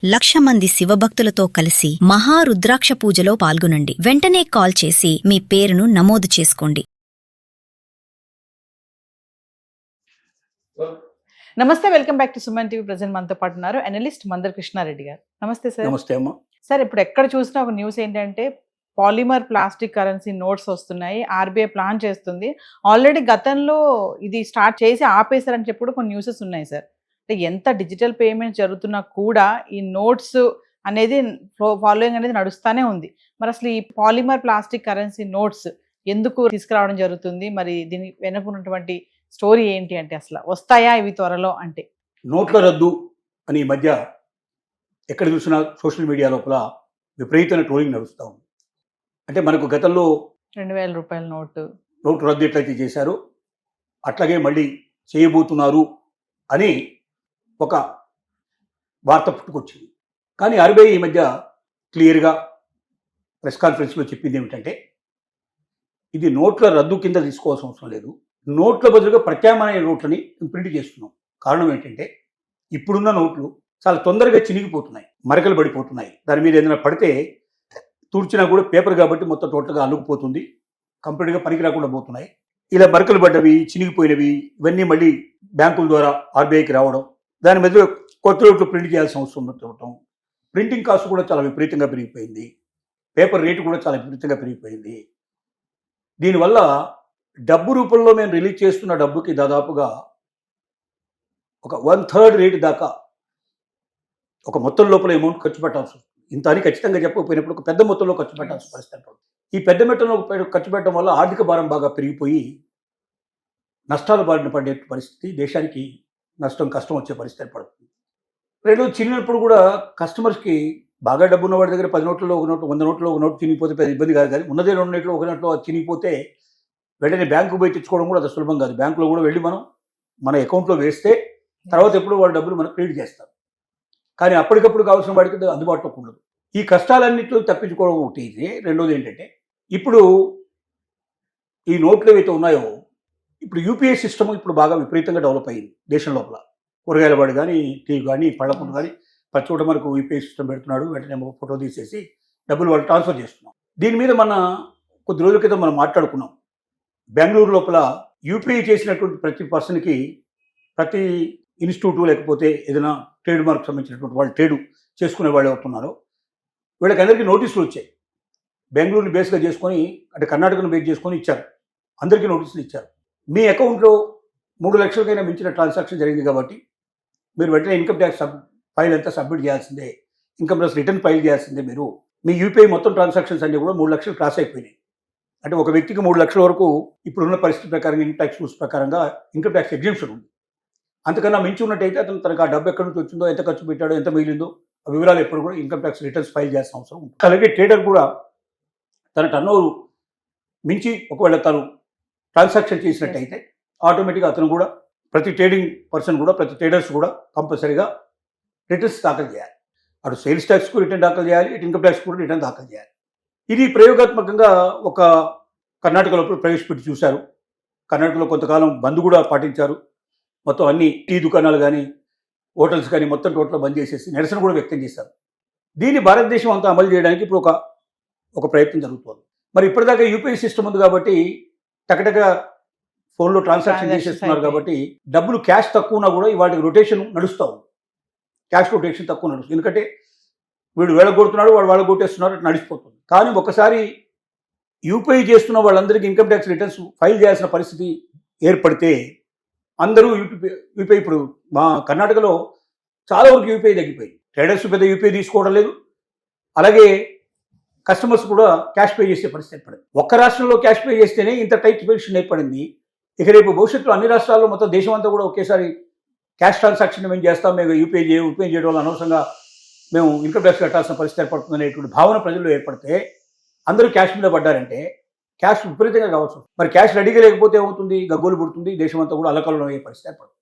1,00,000 మంది శివభక్తులతో కలిసి మహారుద్రాక్ష పూజలో పాల్గొనండి. వెంటనే కాల్ చేసి మీ పేరును నమోదు చేసుకోండి. నమస్తే, welcome back to Suman TV. Present మనతో పాటు ఉన్నారు అనలిస్ట్ మందర్ కృష్ణారెడ్డి గారు. నమస్తే సార్. నమస్తే అమ్మ. సార్, ఇప్పుడు ఎక్కడ చూసినా ఒక న్యూస్ ఏంటంటే పాలిమర్ ప్లాస్టిక్ కరెన్సీ నోట్స్ వస్తున్నాయి, ఆర్బీఐ ప్లాన్ చేస్తుంది. ఆల్రెడీ గతంలో ఇది స్టార్ట్ చేసి ఆపేశారని చెప్పి కూడా కొన్ని న్యూసెస్ ఉన్నాయి సార్. అంటే ఎంత డిజిటల్ పేమెంట్స్ జరుగుతున్నా కూడా ఈ నోట్స్ అనేది ఫాలోయింగ్ అనేది నడుస్తూనే ఉంది. మరి అసలు ఈ పాలిమర్ ప్లాస్టిక్ కరెన్సీ నోట్స్ ఎందుకు తీసుకురావడం జరుగుతుంది? మరి దీని వెనుకున్నటువంటి స్టోరీ ఏంటి? అంటే అసలు వస్తాయా ఇవి త్వరలో? అంటే నోట్ల రద్దు అని ఈ మధ్య ఎక్కడ చూసినా సోషల్ మీడియా లోపల విపరీతమైన ట్రోలింగ్ నడుస్తూ ఉంది. అంటే మనకు గతంలో 2,000 రూపాయల నోటు రద్దు ఎట్లయితే చేశారో అట్లాగే మళ్ళీ చేయబోతున్నారు అని ఒక వార్త పుట్టుకొచ్చింది. కానీ ఆర్బీఐ ఈ మధ్య క్లియర్గా ప్రెస్ కాన్ఫరెన్స్లో చెప్పింది ఏమిటంటే ఇది నోట్ల రద్దు కింద తీసుకోవాల్సిన అవసరం లేదు, నోట్ల బదులుగా ప్రత్యామ్నాయ నోట్లని ప్రింట్ చేస్తున్నాం. కారణం ఏంటంటే ఇప్పుడున్న నోట్లు చాలా తొందరగా చినిగిపోతున్నాయి, మరకలు పడిపోతున్నాయి. దాని మీద ఏదైనా పడితే తుడిచినా కూడా పేపర్ కాబట్టి మొత్తం టోటల్గా అల్లుకుపోతుంది, కంప్లీట్గా పనికి రాకుండా పోతున్నాయి. ఇలా మరకలు పడ్డవి, చినిగిపోయినవి ఇవన్నీ మళ్ళీ బ్యాంకుల ద్వారా ఆర్బీఐకి రావడం, దాని మధ్య కొత్త నోట్లు ప్రింట్ చేయాల్సిన అవసరం ఉండటం, ప్రింటింగ్ కాస్ట్ కూడా చాలా విపరీతంగా పెరిగిపోయింది, పేపర్ రేటు కూడా చాలా విపరీతంగా పెరిగిపోయింది. దీనివల్ల డబ్బు రూపంలో మేము రిలీజ్ చేస్తున్న డబ్బుకి దాదాపుగా ఒక 1/3 రేటు దాకా ఒక మొత్తం లోపల అమౌంట్ ఖర్చు పెట్టాల్సి వస్తుంది. ఇంత అని ఖచ్చితంగా చెప్పకపోయినప్పుడు ఒక పెద్ద మొత్తంలో ఖర్చు పెట్టాల్సిన పరిస్థితి పడుతుంది. ఈ పెద్ద మొత్తంలో ఖర్చు పెట్టడం వల్ల ఆర్థిక భారం బాగా పెరిగిపోయి నష్టాలు బారిన పడే పరిస్థితి, దేశానికి కష్టం వచ్చే పరిస్థితి పడుతుంది. రెండోది చిన్నప్పుడు కూడా కస్టమర్స్కి బాగా డబ్బు ఉన్నవాడి దగ్గర 10 నోట్లలో ఒక నోటు, 100 నోట్లో ఒక నోటు చినిగిపోతే పెద్ద ఇబ్బంది కాదు. కానీ ఉన్నదే 2 నోట్లో ఒక నోట్లో చినిగిపోతే వెంటనే బ్యాంకు పోయి తెచ్చుకోవడం కూడా అది సులభం కాదు. బ్యాంకులో కూడా వెళ్ళి మన అకౌంట్లో వేస్తే తర్వాత ఎప్పుడు వాళ్ళ డబ్బులు మనకు క్రెడిట్ చేస్తారు. కానీ అప్పటికప్పుడు కావాల్సిన వాడికి అందుబాటులో ఉండదు. ఈ కష్టాలన్నింటిలో తప్పించుకోవడం ఒకటి ఇది. రెండోది ఏంటంటే ఇప్పుడు ఈ నోట్లు ఏవైతే ఉన్నాయో ఇప్పుడు యూపీఐ సిస్టమ్ ఇప్పుడు బాగా విపరీతంగా డెవలప్ అయ్యింది దేశం లోపల. కూరగాయల వాడు కానీ, టీ కానీ, పళ్ళకుండా కానీ ప్రతి చోట మనకు యూపీఐ సిస్టమ్ పెడుతున్నాడు. వెంటనే ఫోటో తీసేసి డబ్బులు వాళ్ళు ట్రాన్స్ఫర్ చేస్తున్నాం. దీని మీద కొద్ది రోజుల క్రితం మనం మాట్లాడుకున్నాం. బెంగళూరు లోపల యూపీఐ చేసినటువంటి ప్రతి పర్సన్కి, ప్రతి ఇన్స్టిట్యూట్ లేకపోతే ఏదైనా ట్రేడ్ మార్క్ సంబంధించినటువంటి వాళ్ళు ట్రేడ్ చేసుకునే వాళ్ళు అవుతున్నారో వీళ్ళకి అందరికీ నోటీసులు వచ్చాయి. బెంగళూరుని బేస్గా చేసుకొని, అంటే కర్ణాటకను బేస్ చేసుకొని ఇచ్చారు, అందరికీ నోటీసులు ఇచ్చారు. మీ అకౌంట్లో 3 లక్షలకైనా మించిన ట్రాన్సాక్షన్ జరిగింది కాబట్టి మీరు వెంటనే ఇన్కమ్ ట్యాక్స్ ఫైల్ అంతా సబ్మిట్ చేయాల్సిందే, ఇన్కమ్ ట్యాక్స్ రిటర్న్ ఫైల్ చేయాల్సిందే. మీరు మీ యూపీఐ మొత్తం ట్రాన్సాక్షన్స్ అన్నీ కూడా 3 లక్షలు క్రాస్ అయిపోయినాయి. అంటే ఒక వ్యక్తికి 3 లక్షల వరకు ఇప్పుడున్న పరిస్థితి ప్రకారం ఇన్కమ్ ట్యాక్స్ రూల్స్ ప్రకారంగా ఇన్కమ్ ట్యాక్స్ ఎగ్జంప్షన్ ఉంది. అంతకన్నా మించి ఉన్నట్టయితే అతను తనకు ఆ డబ్బు ఎక్కడి నుంచి వచ్చిందో, ఎంత ఖర్చు పెట్టాడో, ఎంత మిగిలిందో ఆ వివరాలు ఎప్పుడు కూడా ఇన్కమ్ ట్యాక్స్ రిటర్న్స్ ఫైల్ చేయాల్సిన అవసరం ఉంటుంది. అలాగే ట్రేడర్ కూడా తన టర్నోవర్ మించి ఒకవేళ తను ట్రాన్సాక్షన్ చేసినట్టయితే ఆటోమేటిక్గా అతను కూడా, ప్రతి ట్రేడింగ్ పర్సన్ కూడా, ప్రతి ట్రేడర్స్ కూడా కంపల్సరీగా రిటర్న్స్ దాఖలు చేయాలి. అటు సేల్స్ ట్యాక్స్కు రిటర్న్ దాఖలు చేయాలి, ఇటు ఇన్కమ్ ట్యాక్స్ కూడా రిటర్న్ దాఖలు చేయాలి. ఇది ప్రయోగాత్మకంగా ఒక కర్ణాటకలో ప్రవేశపెట్టి చూశారు. కర్ణాటకలో కొంతకాలం బంద్ కూడా పాటించారు. మొత్తం అన్ని టీ దుకాణాలు కానీ, హోటల్స్ కానీ మొత్తం టోటల్ బంద్ చేసేసి నిరసన కూడా వ్యక్తం చేశారు. దీన్ని భారతదేశం అంతా అమలు చేయడానికి ఇప్పుడు ఒక ప్రయత్నం జరుగుతుంది. మరి ఇప్పటిదాకా యూపీఐ సిస్టమ్ ఉంది కాబట్టి టకటక ఫోన్లో ట్రాన్సాక్షన్ చేసేస్తున్నారు కాబట్టి డబ్బులు క్యాష్ తక్కువ ఉన్నా కూడా ఇవాళ రొటేషన్ నడుస్తూ ఉంది. క్యాష్ రొటేషన్ తక్కువ నడుస్తుంది. ఎందుకంటే వీడు వేళగొడుతున్నాడు, వాళ్ళ కొట్టేస్తున్నారు, అట్లా నడిచిపోతుంది. కానీ ఒకసారి యూపీఐ చేస్తున్న వాళ్ళందరికీ ఇన్కమ్ ట్యాక్స్ రిటర్న్స్ ఫైల్ చేయాల్సిన పరిస్థితి ఏర్పడితే అందరూ యూపీఐ ఇప్పుడు మా కర్ణాటకలో చాలా వరకు యూపీఐ తగ్గిపోయింది. ట్రేడర్స్ పెద్ద యూపీఐ తీసుకోవడం లేదు, అలాగే కస్టమర్స్ కూడా క్యాష్ పే చేసే పరిస్థితి ఏర్పడింది. ఒక్క రాష్ట్రంలో క్యాష్ పే చేస్తేనే ఇంత టైట్ పొజిషన్ ఏర్పడింది. ఇక రేపు భవిష్యత్తులో అన్ని రాష్ట్రాల్లో మొత్తం దేశం అంతా కూడా ఒకేసారి క్యాష్ ట్రాన్సాక్షన్ మేము చేస్తాం, మేము యూపీఐ చేయడం వల్ల అనవసరంగా మేము ఇన్కమ్ ట్యాక్స్ కట్టాల్సిన పరిస్థితి ఏర్పడుతుంది అనేటువంటి భావన ప్రజల్లో ఏర్పడితే అందరూ క్యాష్ మీద పడ్డారంటే క్యాష్ విపరీతంగా కావచ్చు. మరి క్యాష్ రెడీగా లేకపోతే ఏమవుతుంది? గగ్గోలు పుడుతుంది, దేశం అంతా కూడా అల్లకల్లోలం అయ్యే పరిస్థితి ఏర్పడుతుంది.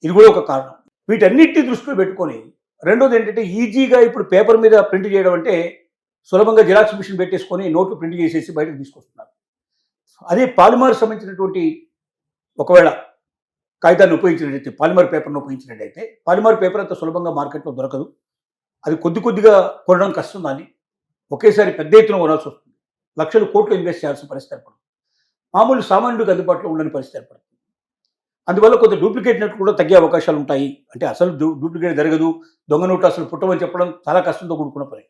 ఇది కూడా ఒక కారణం. వీటన్నిటిని దృష్టిలో పెట్టుకొని రెండోది ఏంటంటే ఈజీగా ఇప్పుడు పేపర్ మీద ప్రింట్ చేయడం అంటే సులభంగా జిరాక్స్ మిషన్ పెట్టేసుకొని నోట్లు ప్రింట్ చేసేసి బయటకు తీసుకొస్తున్నారు. అదే పాలిమర్ సంబంధించినటువంటి ఒకవేళ కాగితాన్ని ఉపయోగించినట్టయితే, పాలిమర్ పేపర్ను ఉపయోగించినట్టయితే, పాలిమర్ పేపర్ అంత సులభంగా మార్కెట్లో దొరకదు. అది కొద్ది కొద్దిగా కొనడం కష్టం. దాన్ని ఒకేసారి పెద్ద ఎత్తున కొనాల్సి వస్తుంది. లక్షల కోట్లు ఇన్వెస్ట్ చేయాల్సిన పరిస్థితి ఏర్పడుతుంది. మామూలు సామాన్యుడికి అందుబాటులో ఉండని పరిస్థితి ఏర్పడుతుంది. అందువల్ల కొంత డూప్లికేట్ నోట్లు కూడా తగ్గే అవకాశాలు ఉంటాయి. అంటే అసలు డూప్లికేట్ జరగదు, దొంగ నోట్లు అసలు పుట్టమని చెప్పడం చాలా కష్టంతో కూడుకున్న పని.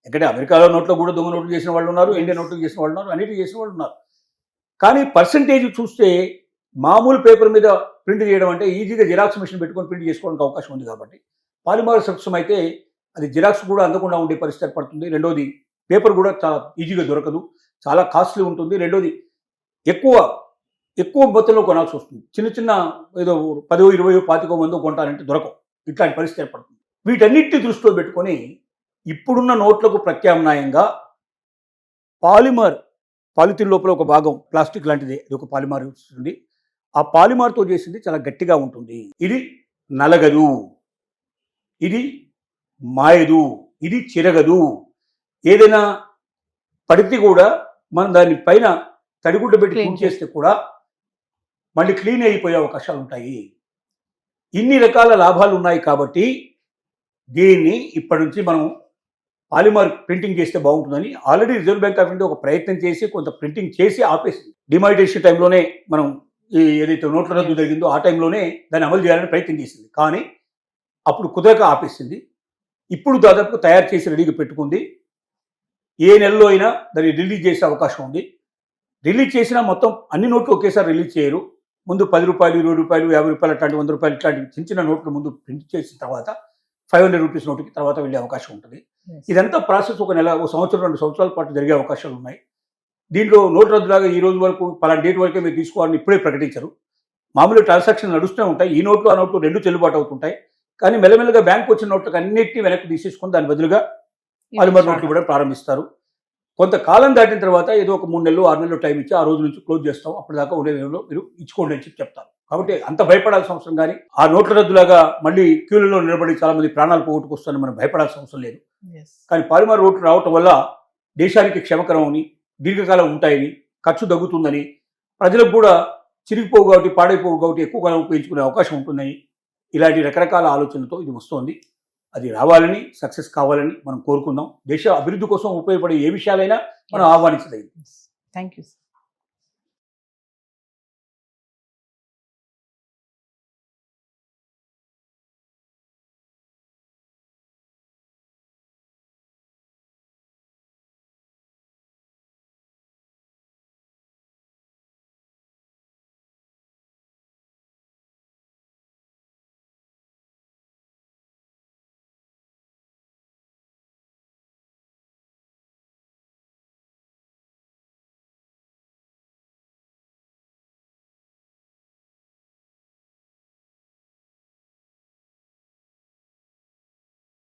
ఎందుకంటే అమెరికాలో నోట్లో కూడా దొంగ నోట్లు చేసిన వాళ్ళు ఉన్నారు, ఇండియా నోట్లు చేసిన వాళ్ళు ఉన్నారు, అన్నిటి చేసిన వాళ్ళు ఉన్నారు. కానీ పర్సంటేజ్ చూస్తే మామూలు పేపర్ మీద ప్రింట్ చేయడం అంటే ఈజీగా జిరాక్స్ మిషన్ పెట్టుకొని ప్రింట్ చేసుకోవడానికి అవకాశం ఉంది. కాబట్టి పాలిమర్ సబ్స్టమ్ అయితే అది జిరాక్స్ కూడా అందకుండా ఉండే పరిస్థితి ఏర్పడుతుంది. రెండోది పేపర్ కూడా చాలా ఈజీగా దొరకదు, చాలా కాస్ట్లీ ఉంటుంది. రెండోది ఎక్కువ మొత్తంలో కొనాల్సి వస్తుంది. చిన్న చిన్న ఏదో 10, 20, 25 కొంటారంటే దొరకవు. ఇట్లాంటి పరిస్థితి ఏర్పడుతుంది. వీటన్నిటిని దృష్టిలో పెట్టుకొని ఇప్పుడున్న నోట్లకు ప్రత్యామ్నాయంగా పాలిథిన్ లోపల ఒక భాగం ప్లాస్టిక్ లాంటిది, ఇది ఒక పాలిమార్ ఉంటుంది. ఆ పాలిమార్తో చేసింది చాలా గట్టిగా ఉంటుంది. ఇది నలగదు, ఇది మాయదు, ఇది చిరగదు. ఏదైనా పడితే కూడా మనం దాని పైన తడిగుడ్డ పెట్టి క్లీన్ చేస్తే కూడా మళ్ళీ క్లీన్ అయిపోయే అవకాశాలు ఉంటాయి. ఇన్ని రకాల లాభాలు ఉన్నాయి. కాబట్టి దీన్ని ఇప్పటి నుంచి మనం పాలిమర్ ప్రింటింగ్ చేస్తే బాగుంటుందని already reserve bank of India ఒక ప్రయత్నం చేసి కొంత ప్రింటింగ్ చేసి ఆపేసింది. డిమానిటైజేషన్ టైంలోనే మనం ఏదైతే నోట్ల రద్దు జరిగిందో ఆ టైంలోనే దాన్ని అమలు చేయాలని ప్రయత్నం చేసింది. కానీ అప్పుడు కుదరక ఆపేసింది. ఇప్పుడు దాదాపు తయారు చేసి రెడీగా పెట్టుకుంది. ఏ నెలలో అయినా దాన్ని రిలీజ్ చేసే అవకాశం ఉంది. రిలీజ్ చేసినా మొత్తం అన్ని నోట్లు ఒకేసారి రిలీజ్ చేయరు. ముందు 10 రూపాయలు, 20 రూపాయలు, 50 రూపాయలు, అట్లాంటి 100 రూపాయలు ఇట్లాంటి చిన్న చిన్న నోట్లు ముందు ప్రింట్ చేసిన తర్వాత 500 రూపీస్ నోటుకి తర్వాత వెళ్ళే అవకాశం ఉంటుంది. ఇదంతా ప్రాసెస్ ఒక నెల, 1 సంవత్సరం, 2 సంవత్సరాల పాటు జరిగే అవకాశాలు ఉన్నాయి. దీంట్లో నోటు రద్దులాగా ఈ రోజు వరకు పలానా డేట్ వరకే మీరు తీసుకోవాలని ఇప్పుడే ప్రకటించరు. మామూలు ట్రాన్సాక్షన్ నడుస్తూనే ఉంటాయి. ఈ నోట్లు ఆ నోట్లు 2 చెల్లుబాటు అవుతుంటాయి. కానీ మెల్లమెల్లగా బ్యాంకు వచ్చిన నోట్లకు అన్నింటినీ వెనక్కి తీసేసుకొని దాని బదులుగా పాలిమర్ నోట్లు కూడా ప్రారంభిస్తారు. కొంతకాలం దాటిన తర్వాత ఏదో ఒక 3 నెలలు 6 నెలలు టైం ఇచ్చి ఆ రోజు నుంచి క్లోజ్ చేస్తాం, అప్పటిదాకా ఉండే వేలో మీరు ఇచ్చుకోండి అని చెప్తారు. కాబట్టి అంత భయపడాల్సిన అవసరం కానీ ఆ నోట్ల రద్దులాగా మళ్ళీ క్యూలలో నిలబడి చాలా మంది ప్రాణాలు పోగొట్టుకొస్తారని మనం భయపడాల్సిన అవసరం లేదు. కానీ పాలిమర్ నోట్లు రావటం వల్ల దేశానికి క్షేమకరం అని, దీర్ఘకాలం ఉంటాయని, ఖర్చు తగ్గుతుందని, ప్రజలకు కూడా చిరిగిపోవు కాబట్టి పాడైపోవు కాబట్టి ఎక్కువ కాలం ఉపయోగించుకునే అవకాశం ఉంటుందని, ఇలాంటి రకరకాల ఆలోచనలతో ఇది వస్తోంది. అది రావాలని, సక్సెస్ కావాలని మనం కోరుకుందాం. దేశ అభివృద్ధి కోసం ఉపయోగపడే ఏ విషయాలైనా మనం ఆహ్వానించదగింది. Thank you.